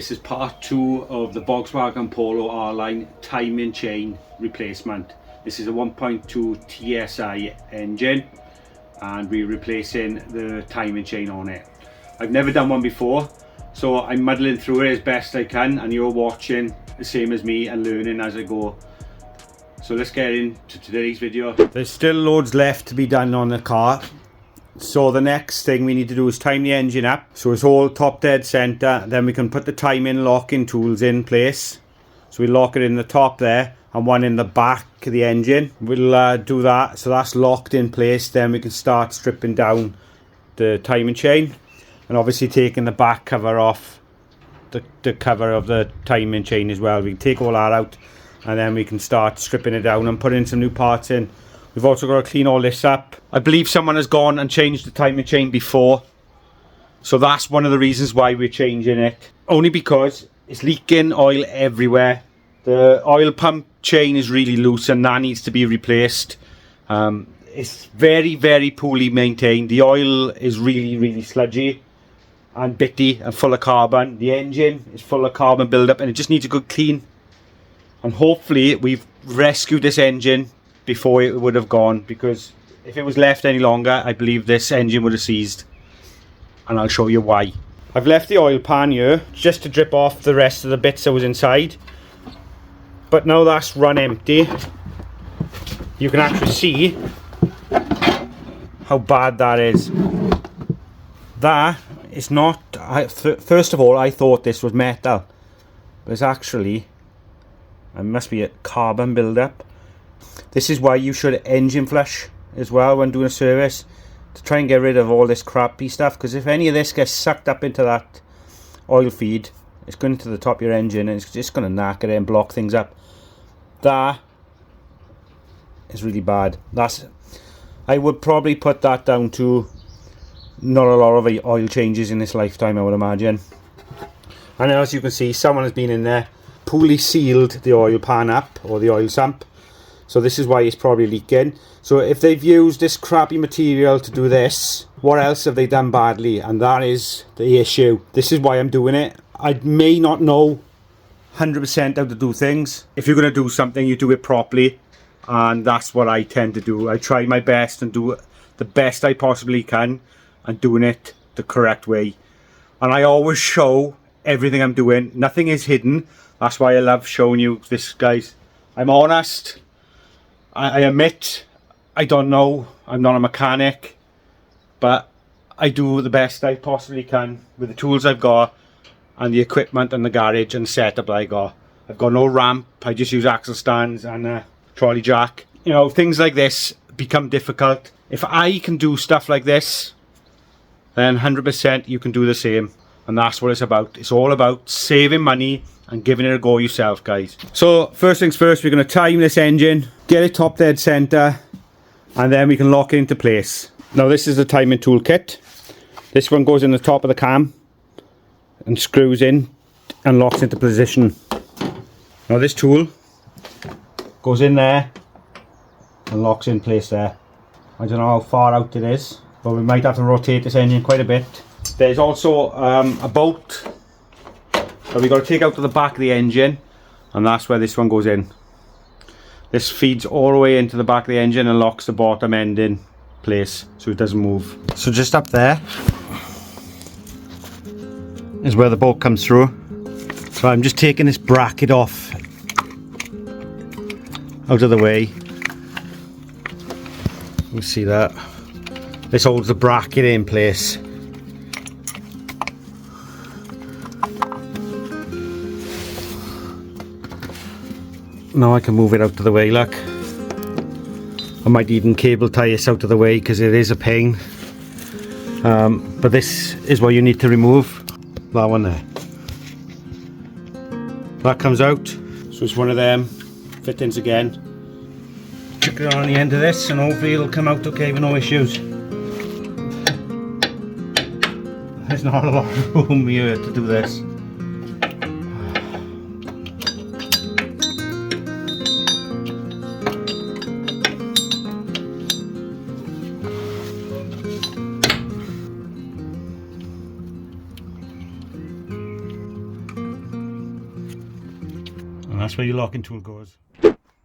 This is part 2 of the Volkswagen Polo R-Line timing chain replacement. This is a 1.2 Tsi engine and we're replacing the timing chain on it. I've never done one before, so I'm muddling through it as best I can, and you're watching the same as me and learning as I go. So let's get into today's video. There's still loads left to be done on the car. So the next thing we need to do is time the engine up so it's all top dead center. Then we can put the timing locking tools in place. So we lock it in the top there and one in the back of the engine. We'll do that so that's locked in place. Then we can start stripping down the timing chain and obviously taking the back cover off the cover of the timing chain as well. We can take all that out and then we can start stripping it down and putting some new parts in. We've also got to clean all this up. I believe someone has gone and changed the timing chain before, so that's one of the reasons why we're changing it. Only because it's leaking oil everywhere. The oil pump chain is really loose and that needs to be replaced. It's very poorly maintained. The oil is really sludgy and bitty and full of carbon. The engine is full of carbon buildup and it just needs a good clean. And hopefully we've rescued this engine before it would have gone, because if it was left any longer I believe this engine would have seized, and I'll show you why. I've left the oil pan here just to drip off the rest of the bits that was inside, but now that's run empty. You can actually see how bad that is. That is not, first of all I thought this was metal, but it's actually, it must be a carbon buildup. This is why you should engine flush as well when doing a service, to try and get rid of all this crappy stuff, because if any of this gets sucked up into that oil feed, it's going to the top of your engine and it's just going to knack it and block things up. That is really bad. I would probably put that down to not a lot of oil changes in this lifetime, I would imagine. And as you can see, someone has been in there, pulley sealed the oil pan up, or the oil sump. So this is why it's probably leaking. So if they've used this crappy material to do this, what else have they done badly? And that is the issue. This is why I'm doing it. I may not know 100% how to do things. If you're going to do something, you do it properly. And that's what I tend to do. I try my best and do the best I possibly can and doing it the correct way. And I always show everything I'm doing. Nothing is hidden. That's why I love showing you this, guys. I'm honest. I admit I don't know, I'm not a mechanic, but I do the best I possibly can with the tools I've got and the equipment and the garage and setup that I got. I've got no ramp, I just use axle stands and a trolley jack. You know, things like this become difficult. If I can do stuff like this, then 100% you can do the same. And that's what it's about. It's all about saving money and giving it a go yourself, guys. So first things first, we're going to time this engine, get it top dead center, and then we can lock it into place. Now this is the timing tool kit. This one goes in the top of the cam and screws in and locks into position. Now this tool goes in there and locks in place there. I don't know how far out it is, but we might have to rotate this engine quite a bit. There's also a bolt that we've got to take out to the back of the engine, and that's where this one goes in. This feeds all the way into the back of the engine and locks the bottom end in place so it doesn't move. So just up there is where the bolt comes through. So I'm just taking this bracket off out of the way. You see that? This holds the bracket in place. Now I can move it out of the way, look. I might even cable tie this out of the way because it is a pain. But this is what you need to remove. That one there. That comes out. So it's one of them fittings again. Chuck it on the end of this and hopefully it'll come out okay with no issues. There's not a lot of room here to do this. And that's where your locking tool goes.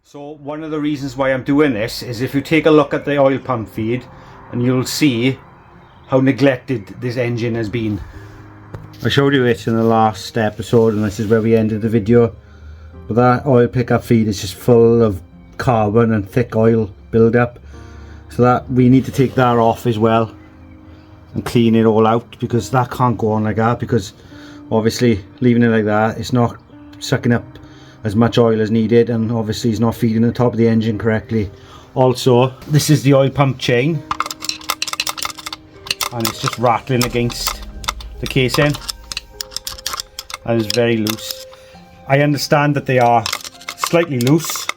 So one of the reasons why I'm doing this is if you take a look at the oil pump feed, and you'll see how neglected this engine has been. I showed you it in the last episode, and this is where we ended the video. But that oil pickup feed is just full of carbon and thick oil build-up. So that we need to take that off as well and clean it all out, because that can't go on like that, because obviously leaving it like that, it's not sucking up as much oil as needed, and obviously it's not feeding the top of the engine correctly. Also, this is the oil pump chain, and it's just rattling against the casing, and it's very loose. I understand that they are slightly loose,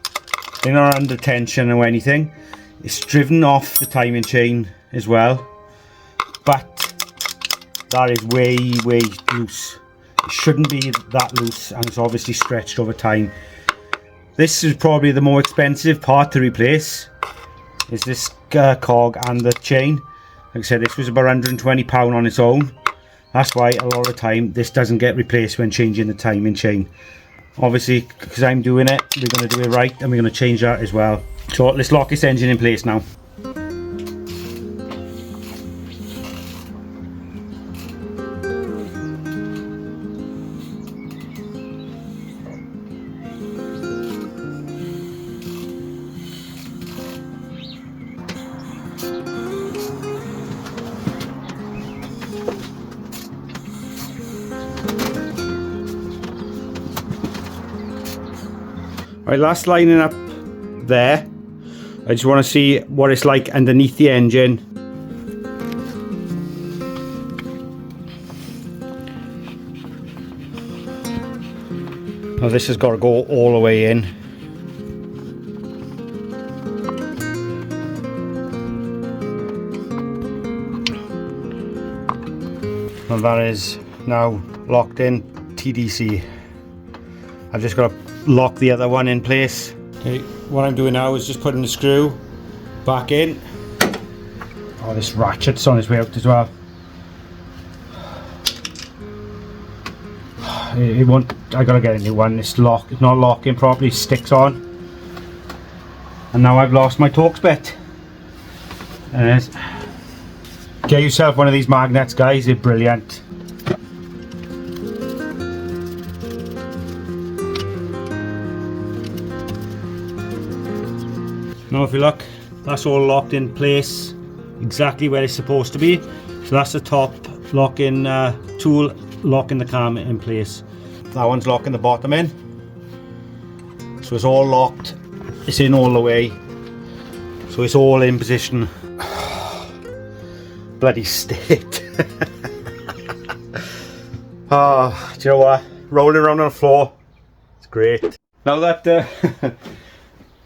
they're not under tension or anything. It's driven off the timing chain as well, but that is way loose. It shouldn't be that loose, and it's obviously stretched over time. This is probably the more expensive part to replace, is this cog and the chain. Like I said, this was about £120 on its own. That's why a lot of the time this doesn't get replaced when changing the timing chain. Obviously, because I'm doing it, we're going to do it right, and we're going to change that as well. So let's lock this engine in place now. Right, last lining up there. I just want to see what it's like underneath the engine. Now this has got to go all the way in. And that is now locked in TDC. I've just got to lock the other one in place. Okay, what I'm doing now is just putting the screw back in. Oh, this ratchet's on its way out as well. It won't. I gotta get a new one. It's not locking properly. Sticks on. And now I've lost my Torx bit. And get yourself one of these magnets, guys. They're brilliant. Now if you look, that's all locked in place exactly where it's supposed to be. So that's the top locking tool, locking the cam in place. That one's locking the bottom in. So it's all locked, it's in all the way. So it's all in position. Bloody state. Oh, do you know what? Rolling around on the floor, it's great. Now that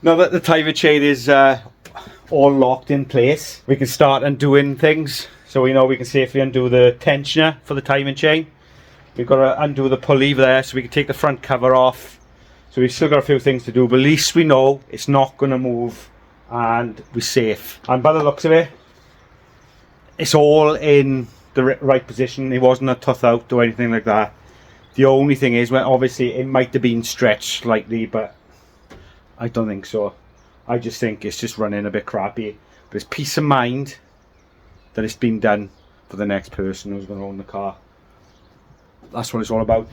now that the timing chain is all locked in place, we can start undoing things. So we know we can safely undo the tensioner for the timing chain. We've got to undo the pulley there so we can take the front cover off. So we've still got a few things to do, but at least we know it's not going to move and we're safe. And by the looks of it, it's all in the right position. It wasn't a tough out or anything like that. The only thing is, well, obviously it might have been stretched slightly, but I don't think so. I just think it's just running a bit crappy. But it's peace of mind that it's been done for the next person who's going to own the car. That's what it's all about.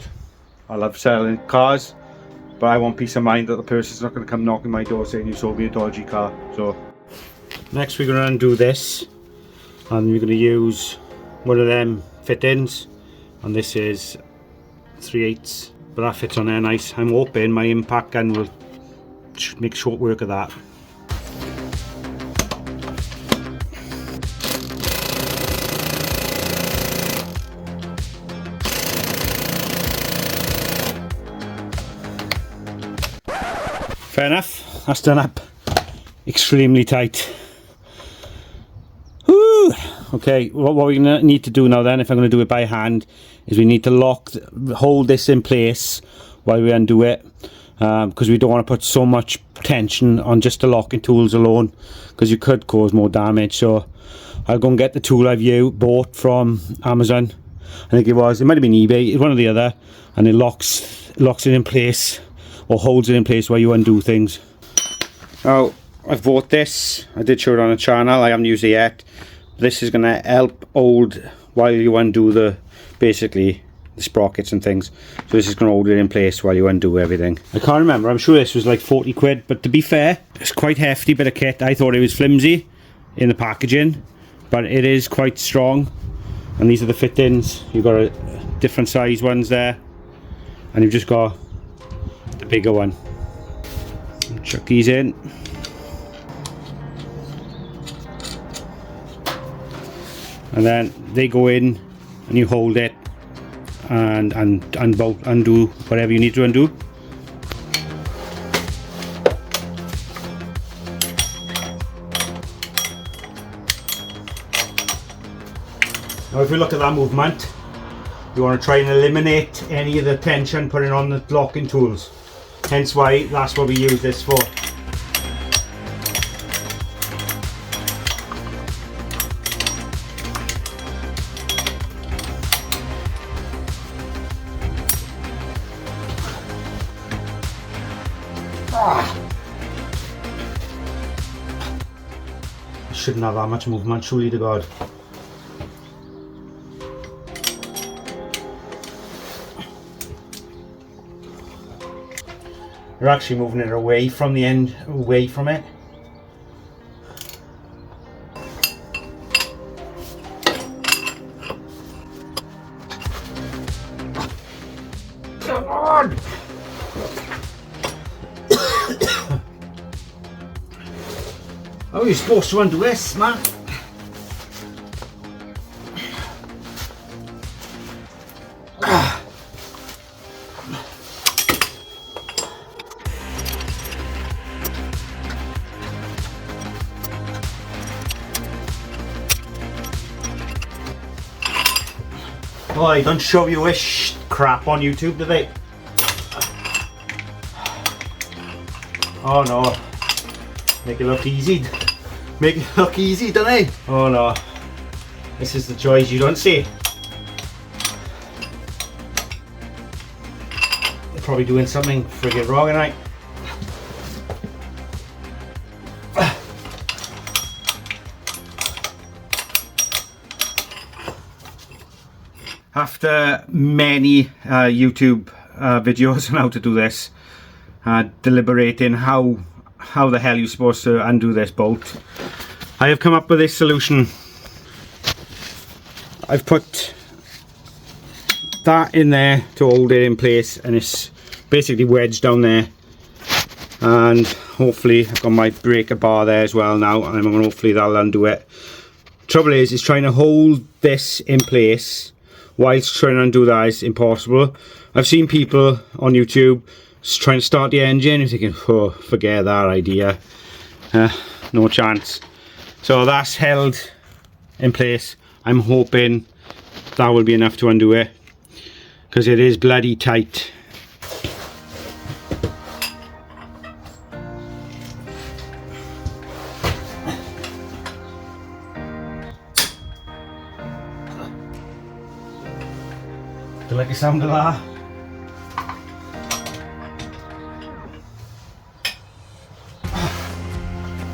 I love selling cars, but I want peace of mind that the person's not going to come knocking my door saying you sold me a dodgy car. So next we're going to undo this, and we're going to use one of them fittings, and this is 3/8, but that fits on there nice. I'm hoping my impact gun will make short work of that. Fair enough, that's done up extremely tight. Woo! Okay, what we're going to need to do now then, if I'm going to do it by hand, is we need to hold this in place while we undo it, because we don't want to put so much tension on just the locking tools alone, because you could cause more damage. So I'll go and get the tool I've bought from Amazon. I think it might have been eBay, one or the other, and it locks it in place or holds it in place while you undo things. Now, I've bought this. I did show it on the channel. I haven't used it yet. This is going to help hold while you undo the, basically, the sprockets and things. So this is going to hold it in place while you undo everything. I can't remember. I'm sure this was like 40 quid. But to be fair, it's quite hefty bit of kit. I thought it was flimsy in the packaging, but it is quite strong. And these are the fittings. You've got a different size ones there, and you've just got the bigger one. Chuck these in. And then they go in and you hold it and undo whatever you need to undo. Now if you look at that movement, you want to try and eliminate any of the tension putting on the locking tools. Hence why that's what we use this for. I shouldn't have that much movement, truly to God. You're actually moving it away from the end, away from it. Come on! How are you supposed to undo this, man? Oh, they don't show you this crap on YouTube, do they? Oh no. Make it look easy. Make it look easy, don't they? Oh no. This is the choice you don't see. They're probably doing something friggin' wrong tonight. After many YouTube videos on how to do this, deliberating how the hell you're supposed to undo this bolt, I have come up with this solution. I've put that in there to hold it in place, and it's basically wedged down there, and hopefully I've got my breaker bar there as well now, and hopefully that'll undo it. Trouble is trying to hold this in place whilst trying to undo that is impossible. I've seen people on YouTube trying to start the engine and thinking, oh, forget that idea, no chance. So that's held in place. I'm hoping that will be enough to undo it, because it is bloody tight. Do you like the sound of that?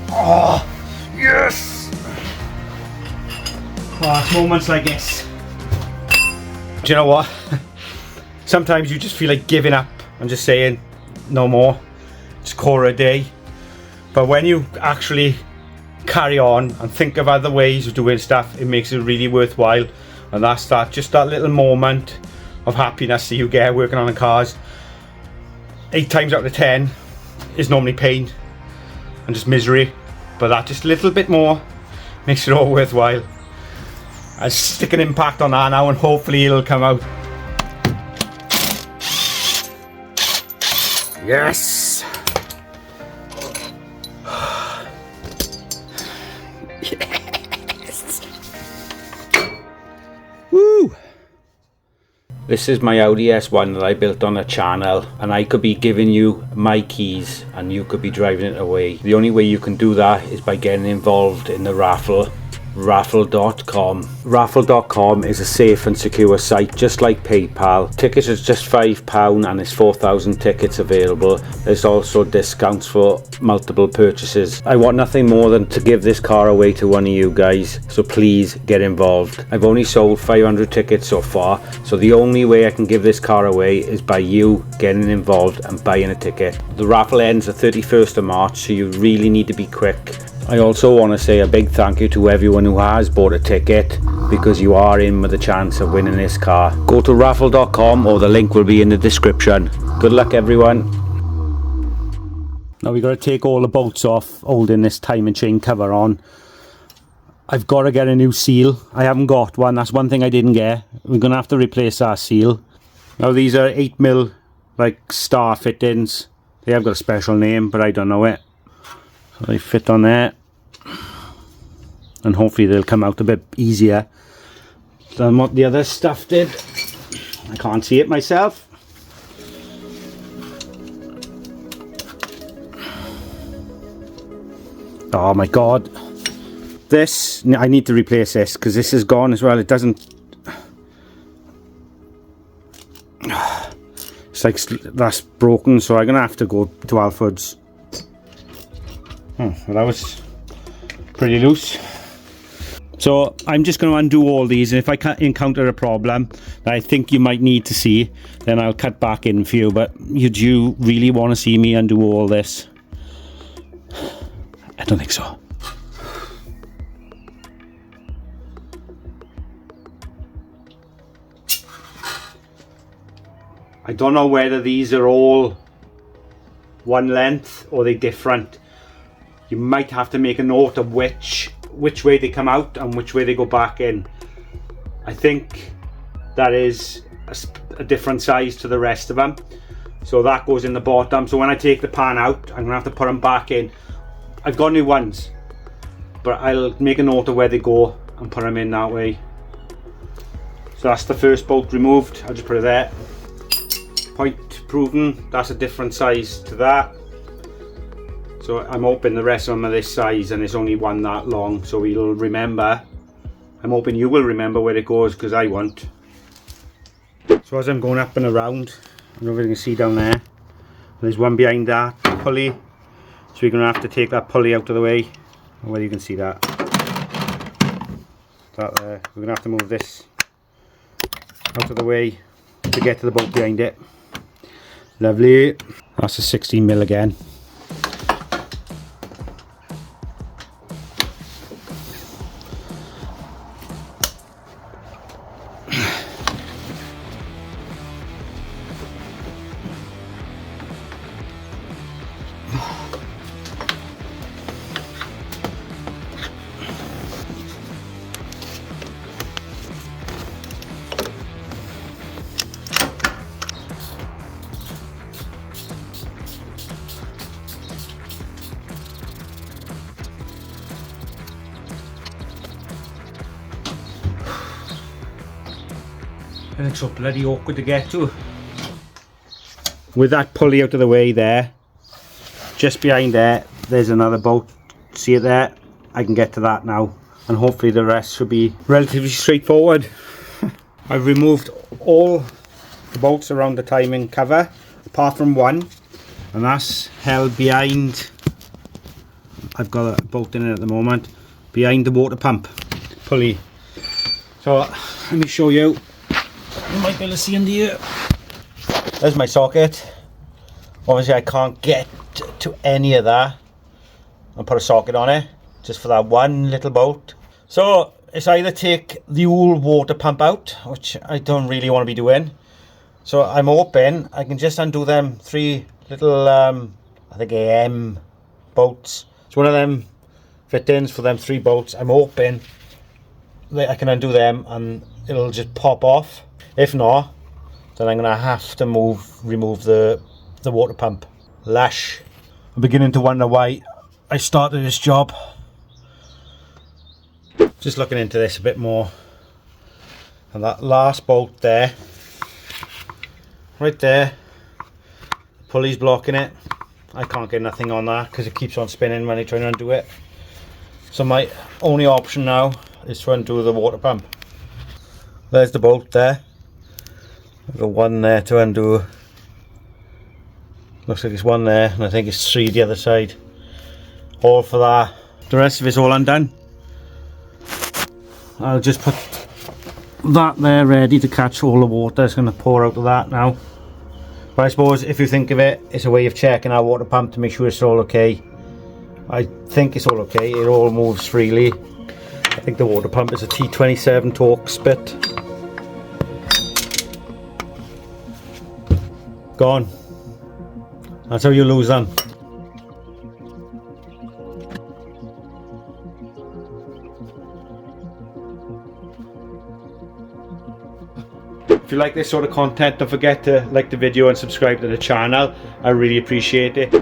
Oh, yes! Oh, it's moments like this. Do you know what? Sometimes you just feel like giving up and just saying, no more, just call it a day. But when you actually carry on and think of other ways of doing stuff, it makes it really worthwhile. And that's that, just that little moment of happiness that you get working on the cars. 8 times out of 10 is normally pain and just misery, but that just a little bit more makes it all worthwhile. I'll stick an impact on that now and hopefully it'll come out. Yes! Yes! Woo! This is my Audi S1 that I built on a channel, and I could be giving you my keys and you could be driving it away. The only way you can do that is by getting involved in the raffle. raffle.com. Raffle.com is a safe and secure site just like PayPal. Tickets is just £5 and there's 4,000 tickets available. There's also discounts for multiple purchases. I want nothing more than to give this car away to one of you guys, so please get involved. I've only sold 500 tickets so far, so the only way I can give this car away is by you getting involved and buying a ticket. The raffle ends the 31st of March, so you really need to be quick. I also want to say a big thank you to everyone who has bought a ticket, because you are in with a chance of winning this car. Go to raffle.com or the link will be in the description. Good luck everyone. Now we've got to take all the bolts off holding this time and chain cover on. I've got to get a new seal. I haven't got one, that's one thing I didn't get. We're going to have to replace our seal. Now these are 8mm like star fittings. They have got a special name but I don't know it. So they fit on there, and hopefully they'll come out a bit easier than what the other stuff did. I can't see it myself. Oh my god, this, I need to replace this because this is gone as well. It doesn't, it's like that's broken, so I'm gonna have to go to Alfred's. Well, that was pretty loose. So I'm just going to undo all these, and if I encounter a problem that I think you might need to see, then I'll cut back in for you. But do you really want to see me undo all this? I don't think so. I don't know whether these are all one length or they're different. You might have to make a note of which way they come out and which way they go back in. I think that is a different size to the rest of them. So that goes in the bottom. So when I take the pan out, I'm gonna have to put them back in. I've got new ones, but I'll make a note of where they go and put them in that way. So that's the first bolt removed. I'll just put it there. Point proven, that's a different size to that. So I'm hoping the rest of them are this size and it's only one that long, so we'll remember. I'm hoping you will remember where it goes, because I won't. So as I'm going up and around, I don't know if you can see down there, there's one behind that pulley, so we're going to have to take that pulley out of the way. I don't know whether you can see that. That there. We're going to have to move this out of the way to get to the bolt behind it. Lovely. That's a 16mm again. And it's so bloody awkward to get to. With that pulley out of the way there, just behind there, there's another bolt. See it there? I can get to that now, and hopefully the rest should be relatively straightforward. I've removed all the bolts around the timing cover, apart from one, and that's held behind. I've got a bolt in it at the moment, behind the water pump pulley. So let me show you. You might be able to see under here. There's my socket. Obviously I can't get to any of that and put a socket on it, just for that one little bolt. So it's either take the whole water pump out, which I don't really want to be doing. So I'm hoping I can just undo them three little I think AM bolts. It's one of them fittings for them 3 bolts. I'm hoping that I can undo them and it'll just pop off. If not, then I'm gonna have to remove the water pump. Lash. I'm beginning to wonder why I started this job. Just looking into this a bit more, and that last bolt there, right there, the pulley's blocking it. I can't get nothing on that because it keeps on spinning when I try to undo it. So my only option now is to undo the water pump. There's the bolt there. I've got one there to undo. Looks like it's one there, and I think it's 3 the other side. All for that. The rest of it's all undone. I'll just put that there ready to catch all the water that's going to pour out of that now. But I suppose if you think of it, it's a way of checking our water pump to make sure it's all okay. I think it's all okay, it all moves freely. I think the water pump is a T27 torque spit. Gone. That's how you lose them. If you like this sort of content, don't forget to like the video and subscribe to the channel. I really appreciate it.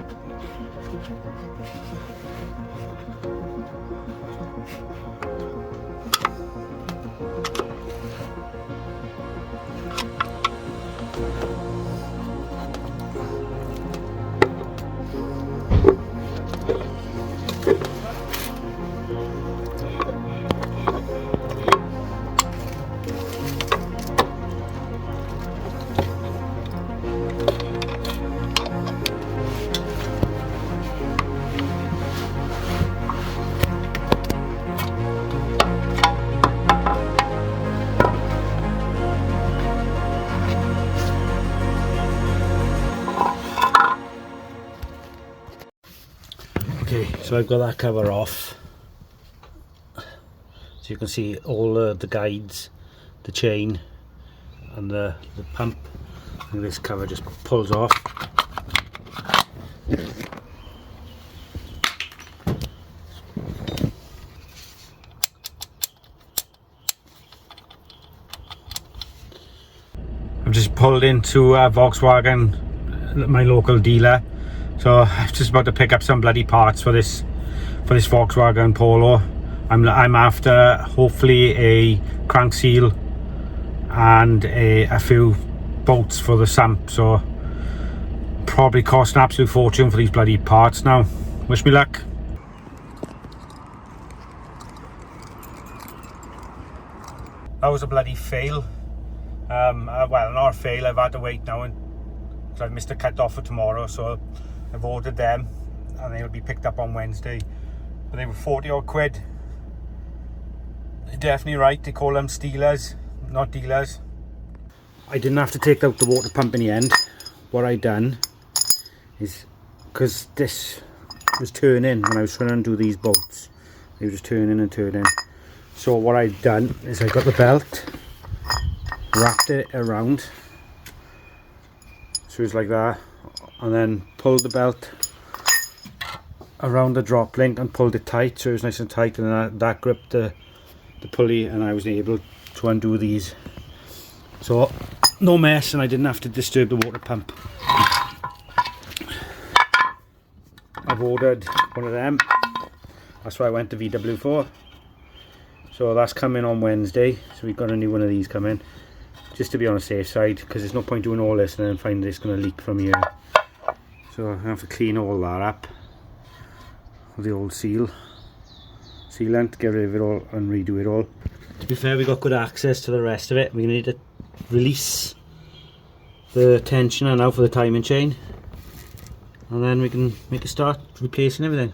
Okay, so I've got that cover off, so you can see all the guides, the chain and the pump, and this cover just pulls off. I've just pulled into Volkswagen, my local dealer. So I'm just about to pick up some bloody parts for this Volkswagen Polo. I'm after hopefully a crank seal and a few bolts for the sump. So probably cost an absolute fortune for these bloody parts now. Wish me luck. That was a bloody fail. Well, not a fail. I've had to wait now, and I've missed a cut off for tomorrow. So I've ordered them and they'll be picked up on Wednesday, but they were 40 odd quid. They're definitely right, they call them stealers, not dealers. I didn't have to take out the water pump in the end. What I done is, because this was turning when I was trying to undo these bolts, they were just turning and turning. So what I've done is I got the belt, wrapped it around, so it's like that, and then pulled the belt around the drop link and pulled it tight, so it was nice and tight, and then that gripped the pulley, and I was able to undo these. So no mess, and I didn't have to disturb the water pump. I've ordered one of them. That's what I went to VW for. So that's coming on Wednesday, so we've got a new one of these coming, just to be on the safe side, because there's no point doing all this and then finding it's going to leak from here. So I have to clean all that up with the old sealant, get rid of it all and redo it all. To be fair, we got good access to the rest of it. We're going to need to release the tensioner now for the timing chain, and then we can make a start replacing everything.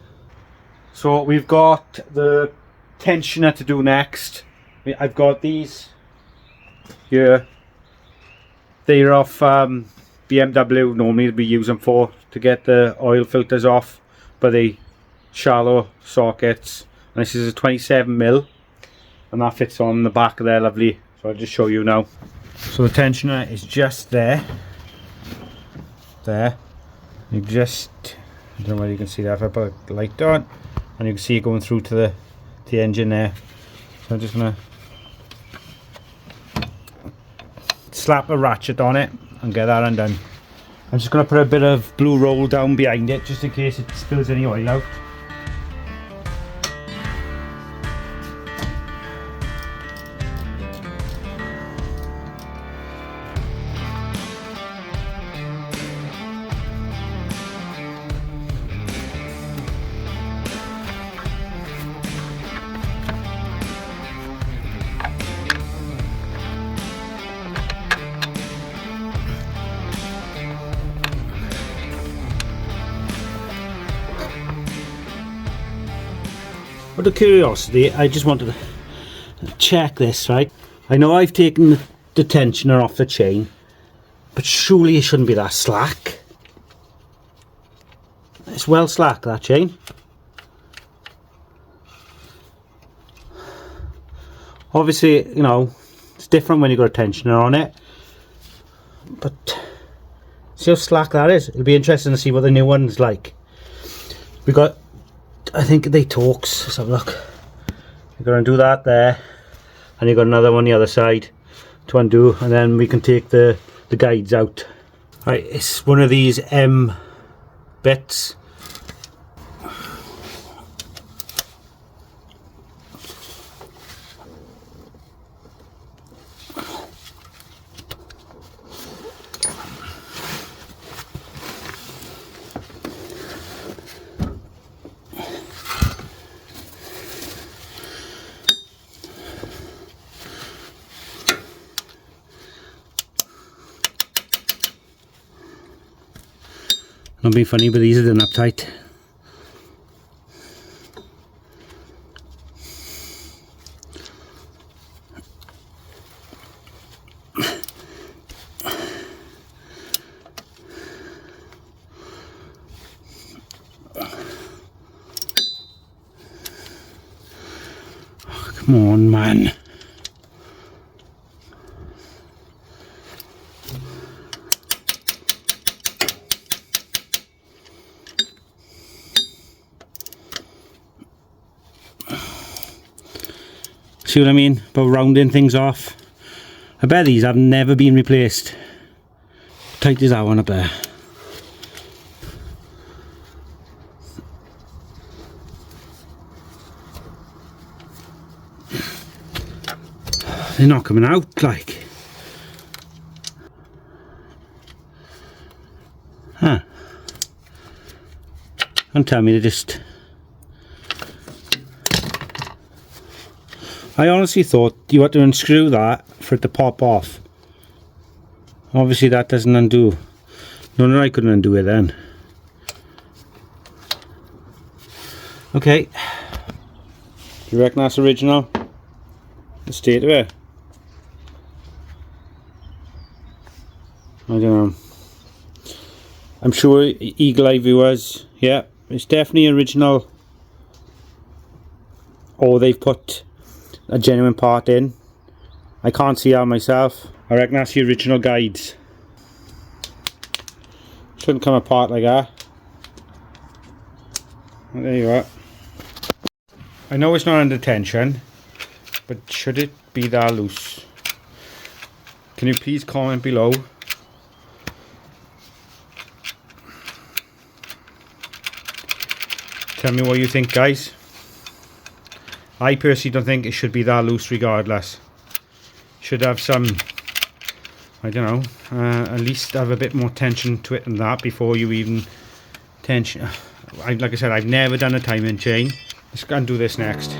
So we've got the tensioner to do next. I've got these here. They're off BMW. Normally we use them for to get the oil filters off, but they shallow sockets, and this is a 27mm, and that fits on the back of there lovely. So I'll just show you now. So the tensioner is just there. You just, I don't know whether you can see that if I put a light on, and you can see it going through to the engine there. So I'm just gonna slap a ratchet on it and get that undone. I'm just going to put a bit of blue roll down behind it just in case it spills any oil out. Out of curiosity, I just wanted to check this, right? I know I've taken the tensioner off the chain, but surely it shouldn't be that slack. It's well slack, that chain. Obviously, you know, it's different when you've got a tensioner on it, but see how slack that is. It'll be interesting to see what the new one's like. We got, I think they Torx. Let's have a look. You're going to do that there, and you've got another one on the other side to undo, and then we can take the guides out. Right, it's one of these M bits. Not being funny, but these are done up tight. Oh, come on, man. See what I mean about rounding things off? I bet these have never been replaced. Tight as that one up there. They're not coming out, like. Huh. Don't tell me they just... I honestly thought you had to unscrew that for it to pop off. Obviously that doesn't undo. No, I couldn't undo it then. Okay. You reckon that's original? The state of it? I don't know. I'm sure Eagle Eye viewers, yeah, it's definitely original. Or they've put a genuine part in. I can't see how myself. I reckon that's the original guides. Shouldn't come apart like that. Well, there you are. I know it's not under tension, but should it be that loose? Can you please comment below? Tell me what you think, guys. I personally don't think it should be that loose regardless. Should have some, I don't know, at least have a bit more tension to it than that before you even tension. Like I said, I've never done a timing chain. Let's go and do this next.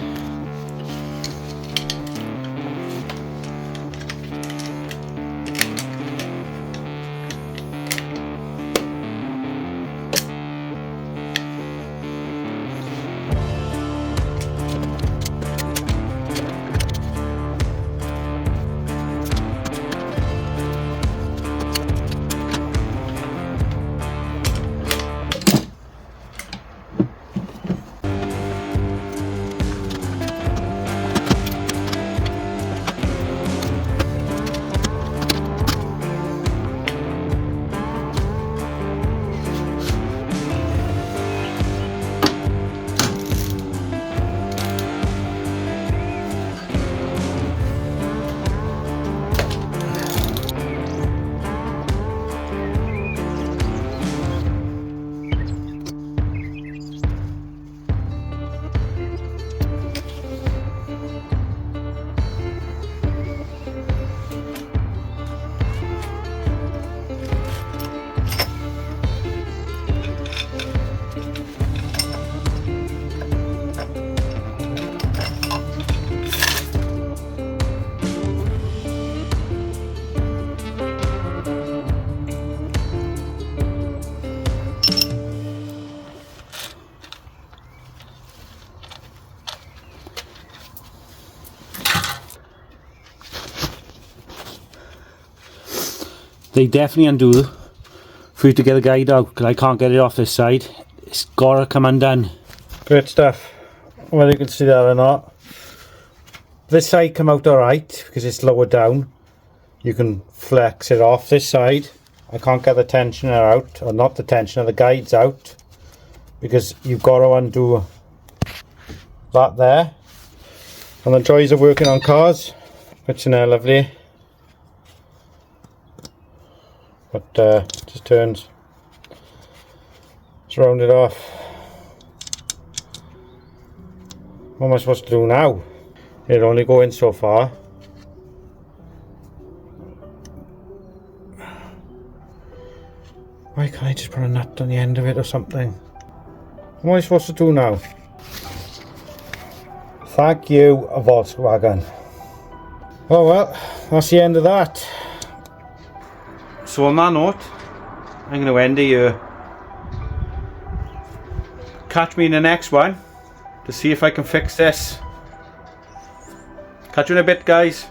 they definitely undo for you to get the guide out, because I can't get it off this side. It's gotta come undone. Great stuff. Whether you can see that or not. This side come out alright because it's lower down. You can flex it off. This side I can't get the tensioner out, or not the tensioner, the guides out, because you've got to undo that there. And the joys of working on cars, which in there lovely. But just turns. Let's round it off. What am I supposed to do now? It'll only go in so far. Why can't I just put a nut on the end of it or something? What am I supposed to do now? Thank you, Volkswagen. Oh well, that's the end of that. So on that note, I'm going to end it here. Catch me in the next one to see if I can fix this. Catch you in a bit, guys.